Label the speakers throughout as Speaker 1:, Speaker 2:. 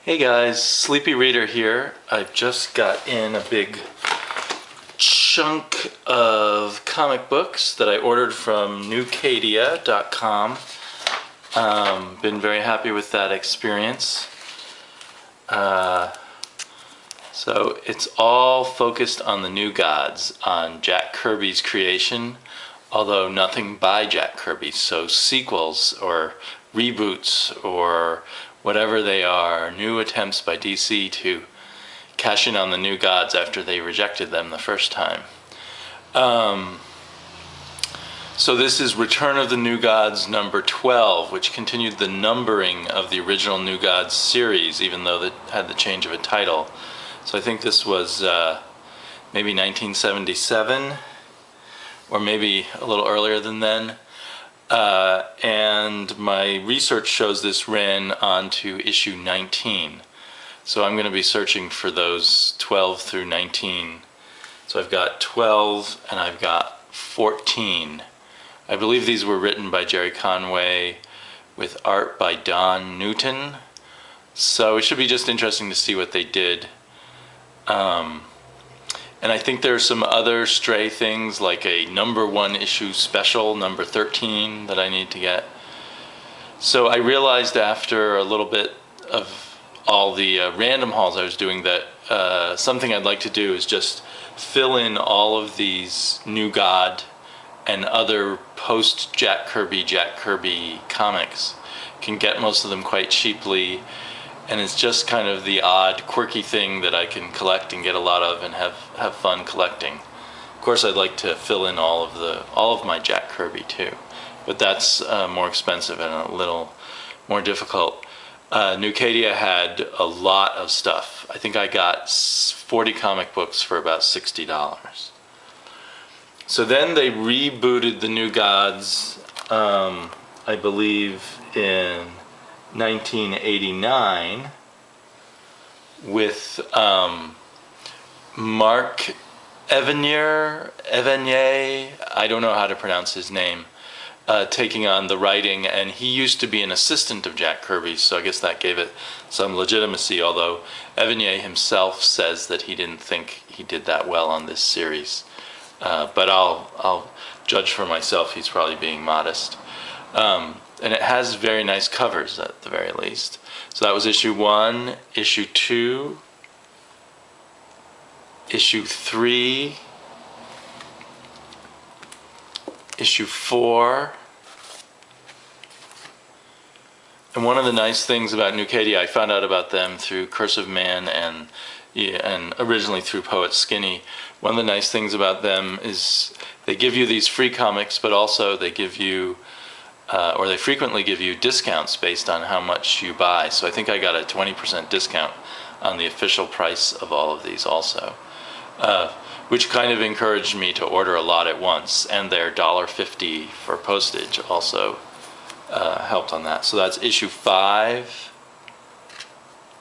Speaker 1: Hey guys, Sleepy Reader here. I've just got in a big chunk of comic books that I ordered from newkadia.com. Been very happy with that experience. So it's all focused on the New Gods, on Jack Kirby's creation, although nothing by Jack Kirby. So sequels or reboots or whatever they are, new attempts by DC to cash in on the New Gods after they rejected them the first time. So this is Return of the New Gods number 12, which continued the numbering of the original New Gods series, even though it had the change of a title. So I think this was maybe 1977, or maybe a little earlier than then. And my research shows this ran on to issue 19. So I'm going to be searching for those 12 through 19. So I've got 12 and I've got 14. I believe these were written by Jerry Conway with art by Don Newton. So it should be just interesting to see what they did. And I think there's some other stray things like a number 1 issue special, number 13, that I need to get. So I realized after a little bit of all the random hauls I was doing that something I'd like to do is just fill in all of these New God and other post Jack Kirby comics. Can get most of them quite cheaply. And it's just kind of the odd, quirky thing that I can collect and get a lot of and have fun collecting. Of course, I'd like to fill in all of my Jack Kirby too, but that's more expensive and a little more difficult. New Kadia had a lot of stuff. I think I got 40 comic books for about $60. So then they rebooted the New Gods, I believe in 1989 with Mark Evanier, I don't know how to pronounce his name, taking on the writing, and he used to be an assistant of Jack Kirby, so I guess that gave it some legitimacy, although Evanier himself says that he didn't think he did that well on this series. But I'll judge for myself, he's probably being modest. And it has very nice covers at the very least. So that was issue 1, issue 2, issue 3, issue 4. And one of the nice things about New Kadia, I found out about them through Curse of Man and originally through Poet Skinny. One of the nice things about them is they give you these free comics, but also they give you or they frequently give you discounts based on how much you buy. So I think I got a 20% discount on the official price of all of these also, which kind of encouraged me to order a lot at once, and their $1.50 for postage also helped on that. So that's issue 5,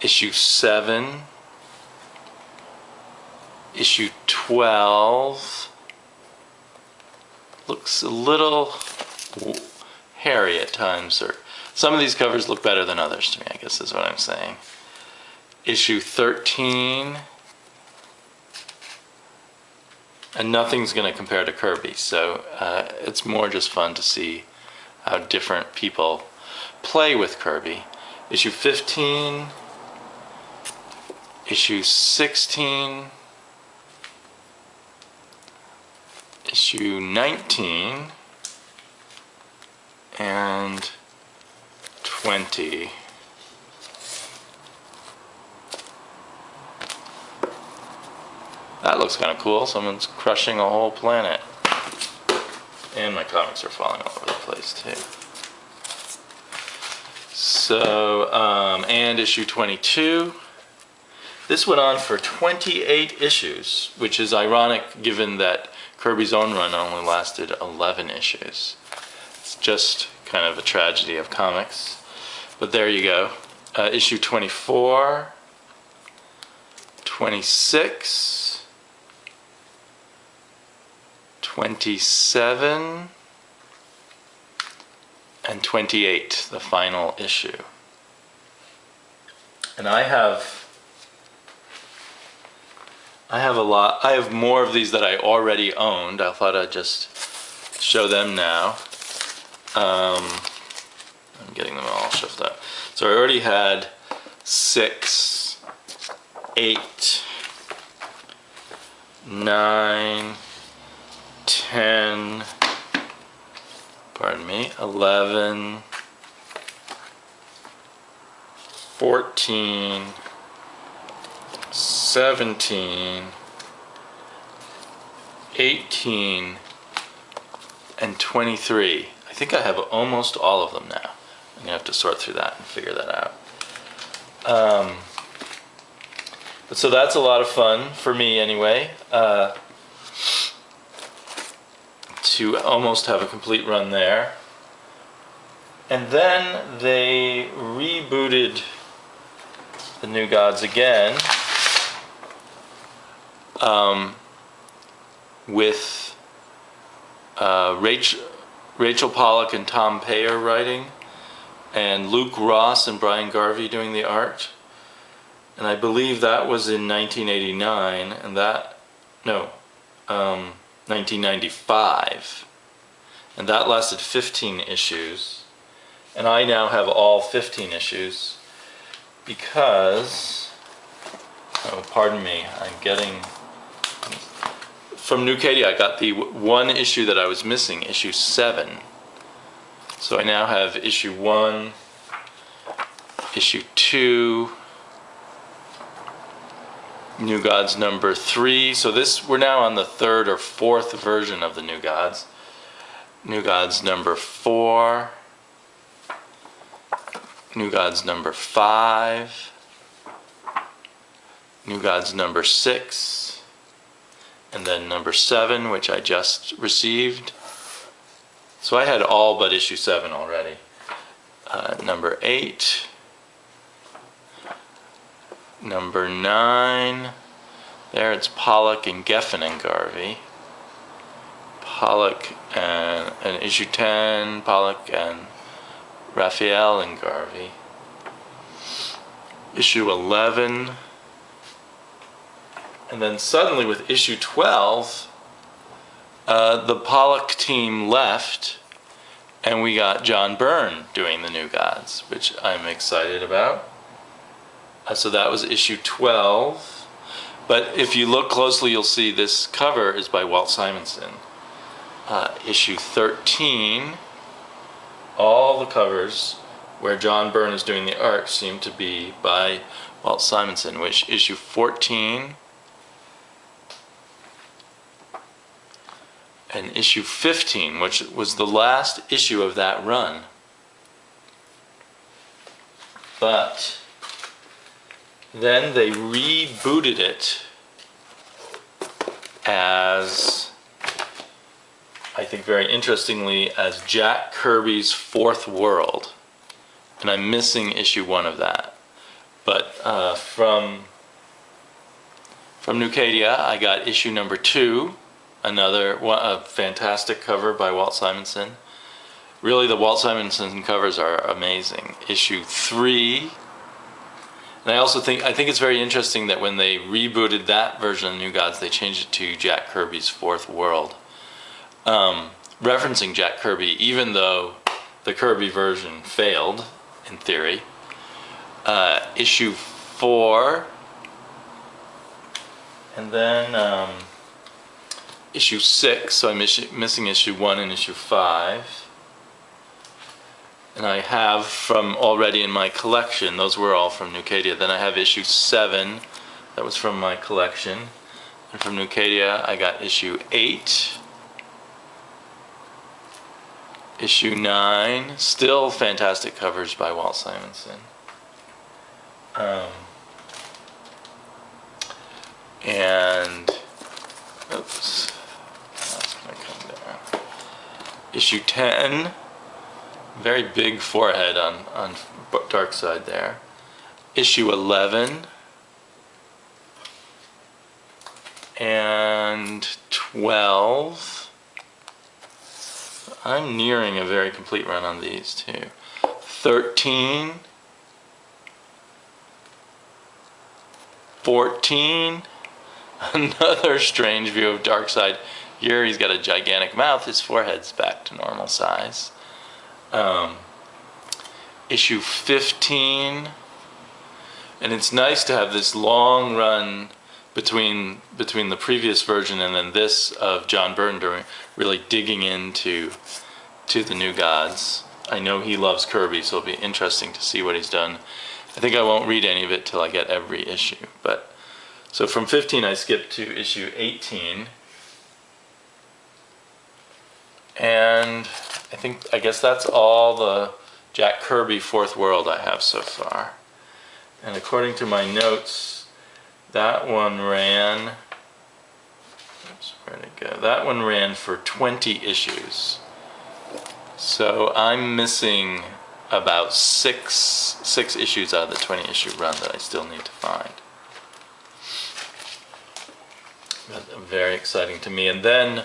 Speaker 1: issue 7, issue 12. Looks a little hairy at times, or some of these covers look better than others to me, I guess is what I'm saying. Issue 13, and nothing's going to compare to Kirby, so it's more just fun to see how different people play with Kirby. Issue 15, issue 16, issue 19, and 20. That looks kind of cool. Someone's crushing a whole planet. And my comics are falling all over the place too. So, and issue 22. This went on for 28 issues, which is ironic given that Kirby's own run only lasted 11 issues. It's just kind of a tragedy of comics. But there you go. Issue 24, 26, 27, and 28, the final issue. And I have a lot. I have more of these that I already owned. I thought I'd just show them now. I'm getting them all shuffled up. So I already had 6, 8, 9, 10, pardon me, 11, 14, 17, 18, and 23. I think I have almost all of them now. I'm gonna have to sort through that and figure that out. But so that's a lot of fun for me anyway, to almost have a complete run there. And then they rebooted the New Gods again, with Rachel Pollack and Tom Payer writing, and Luke Ross and Brian Garvey doing the art. And I believe that was in 1989, and 1995. And that lasted 15 issues. And I now have all 15 issues because, oh, pardon me, I'm getting, from New Kadia, I got the one issue that I was missing, issue 7. So I now have issue 1, issue 2, New Gods number 3. So we're now on the 3rd or 4th version of the New Gods. New Gods number 4, New Gods number 5, New Gods number 6, and then number 7, which I just received. So I had all but issue 7 already. Number 8, number 9, there it's Pollack and Geffen and Garvey. Pollack and issue 10, Pollack and Raphael and Garvey. Issue 11, and then suddenly with issue 12, the Pollack team left, and we got John Byrne doing the New Gods, which I'm excited about. So that was issue 12. But if you look closely, you'll see this cover is by Walt Simonson. Issue 13, all the covers where John Byrne is doing the art seem to be by Walt Simonson, which issue 14 and issue 15, which was the last issue of that run. But then they rebooted it as, I think very interestingly, as Jack Kirby's Fourth World. And I'm missing issue 1 of that. But from New Kadia, I got issue number 2, a fantastic cover by Walt Simonson. Really, the Walt Simonson covers are amazing. Issue 3. And I think it's very interesting that when they rebooted that version of New Gods, they changed it to Jack Kirby's Fourth World. Referencing Jack Kirby, even though the Kirby version failed, in theory. Issue 4, and then issue 6, so I'm missing issue 1 and issue 5. And I have from already in my collection, those were all from New Kadia. Then I have issue 7, that was from my collection. And from New Kadia, I got issue 8. Issue 9, still fantastic covers by Walt Simonson. And, oops, that's going to come down. Issue 10, very big forehead on dark side there. Issue 11, and 12. I'm nearing a very complete run on these too. 13, 14, another strange view of Darkseid. Here he's got a gigantic mouth, his forehead's back to normal size. Issue 15, and it's nice to have this long run between the previous version and then this of John Byrne really digging into the New Gods. I know he loves Kirby, so it'll be interesting to see what he's done. I think I won't read any of it till I get every issue. But so from 15 I skipped to issue 18. And I guess that's all the Jack Kirby Fourth World I have so far. And according to my notes, that one ran, oops, where'd it go? That one ran for 20 issues. So I'm missing about six issues out of the 20 issue run that I still need to find. That's very exciting to me. And then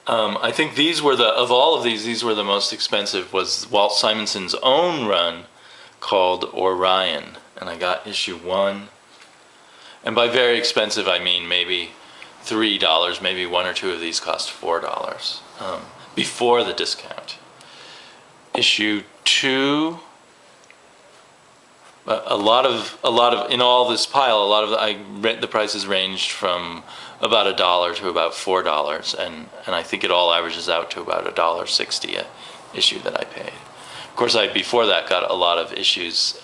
Speaker 1: I think these were of all of these were the most expensive, was Walt Simonson's own run called Orion. And I got issue 1. And by very expensive, I mean maybe $3, maybe one or two of these cost $4 before the discount. Issue 2, a lot of in all this pile, the prices ranged from about $1 to about $4, and I think it all averages out to about $1.60 a issue that I paid. Of course, I before that got a lot of issues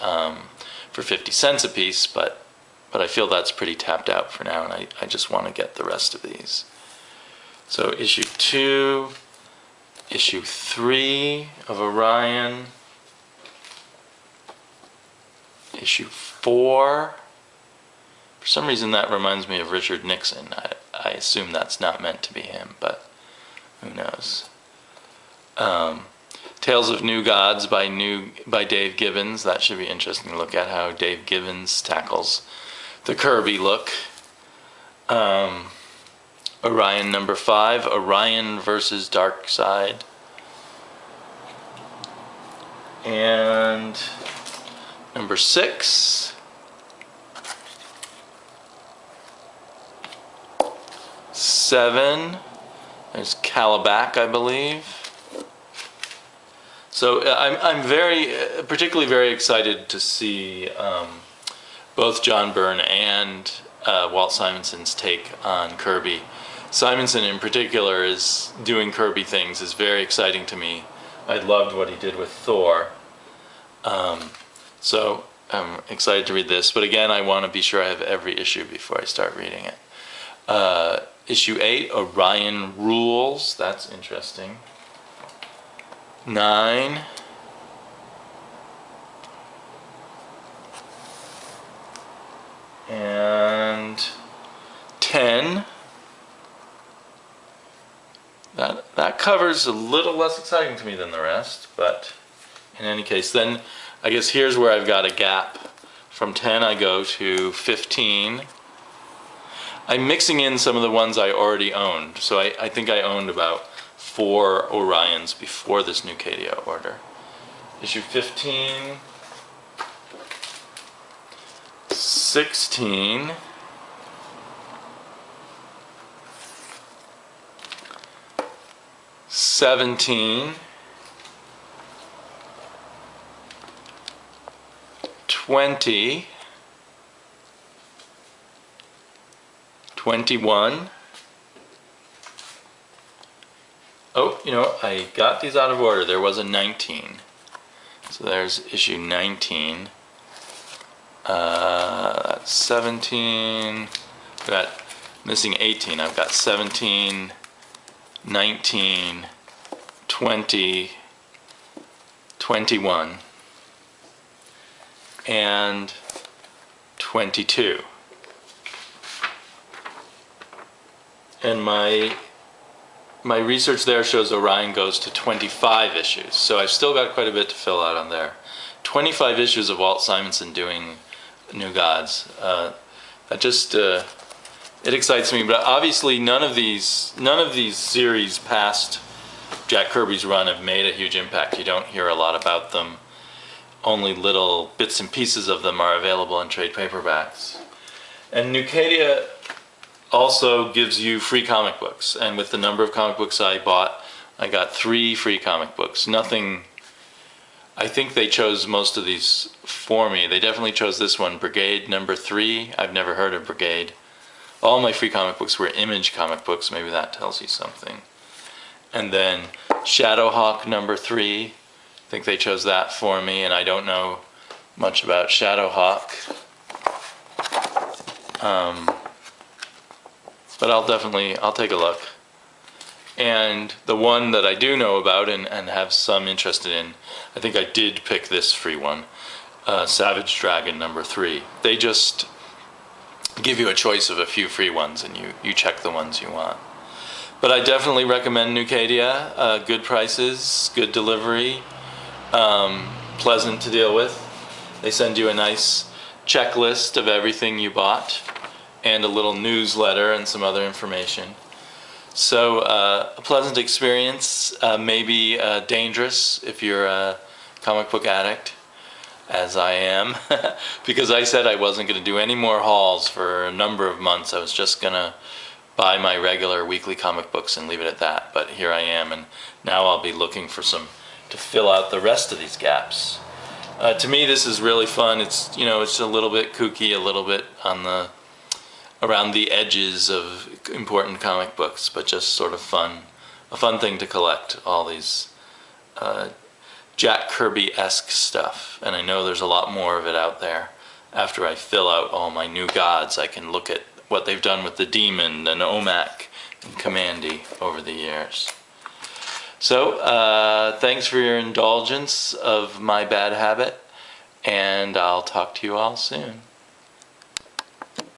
Speaker 1: for 50 cents a piece, but I feel that's pretty tapped out for now, and I just want to get the rest of these. So issue 2, issue 3 of Orion, issue 4. For some reason that reminds me of Richard Nixon. I assume that's not meant to be him, but who knows. Tales of New Gods by Dave Gibbons. That should be interesting to look at how Dave Gibbons tackles the Kirby look. Orion number 5, Orion versus Darkseid. And number 6, there's Calabac, I believe. So I'm particularly very excited to see both John Byrne and Walt Simonson's take on Kirby. Simonson in particular is doing Kirby things is very exciting to me. I loved what he did with Thor. So I'm excited to read this, but again, I want to be sure I have every issue before I start reading it. Issue 8, Orion Rules. That's interesting. 9. And 10. That cover's a little less exciting to me than the rest, but in any case, then I guess here's where I've got a gap. From 10 I go to 15. I'm mixing in some of the ones I already owned, so I think I owned about 4 Orions before this new Kadia order. Issue 15, 16, 17, 20, 21. Oh, I got these out of order. There was a 19. So there's issue 19. That's 17. I've got missing 18. I've got 17, 19, 20, 21, and 22. And my research there shows Orion goes to 25 issues, so I've still got quite a bit to fill out on there. 25 issues of Walt Simonson doing New Gods. That just it excites me. But obviously, none of these series past Jack Kirby's run have made a huge impact. You don't hear a lot about them. Only little bits and pieces of them are available in trade paperbacks. And New Kadia also gives you free comic books, and with the number of comic books I bought, I got 3 free comic books. Nothing, I think they chose most of these for me. They definitely chose this one, Brigade number 3. I've never heard of Brigade. All my free comic books were Image comic books, maybe that tells you something. And then Shadowhawk number 3, I think they chose that for me, and I don't know much about Shadowhawk. But I'll take a look. And the one that I do know about and have some interest in, I think I did pick this free one, Savage Dragon number 3. They just give you a choice of a few free ones, and you check the ones you want. But I definitely recommend New Kadia. Good prices, good delivery, pleasant to deal with. They send you a nice checklist of everything you bought, and a little newsletter and some other information. So a pleasant experience, maybe dangerous if you're a comic book addict, as I am, because I said I wasn't going to do any more hauls for a number of months. I was just going to buy my regular weekly comic books and leave it at that. But here I am, and now I'll be looking for some to fill out the rest of these gaps. To me, this is really fun. It's, you know, it's a little bit kooky, a little bit on the around the edges of important comic books, but just sort of fun, a fun thing to collect, all these Jack Kirby-esque stuff. And I know there's a lot more of it out there. After I fill out all my new gods, I can look at what they've done with the Demon and Omak and Commandy over the years. So thanks for your indulgence of my bad habit, and I'll talk to you all soon.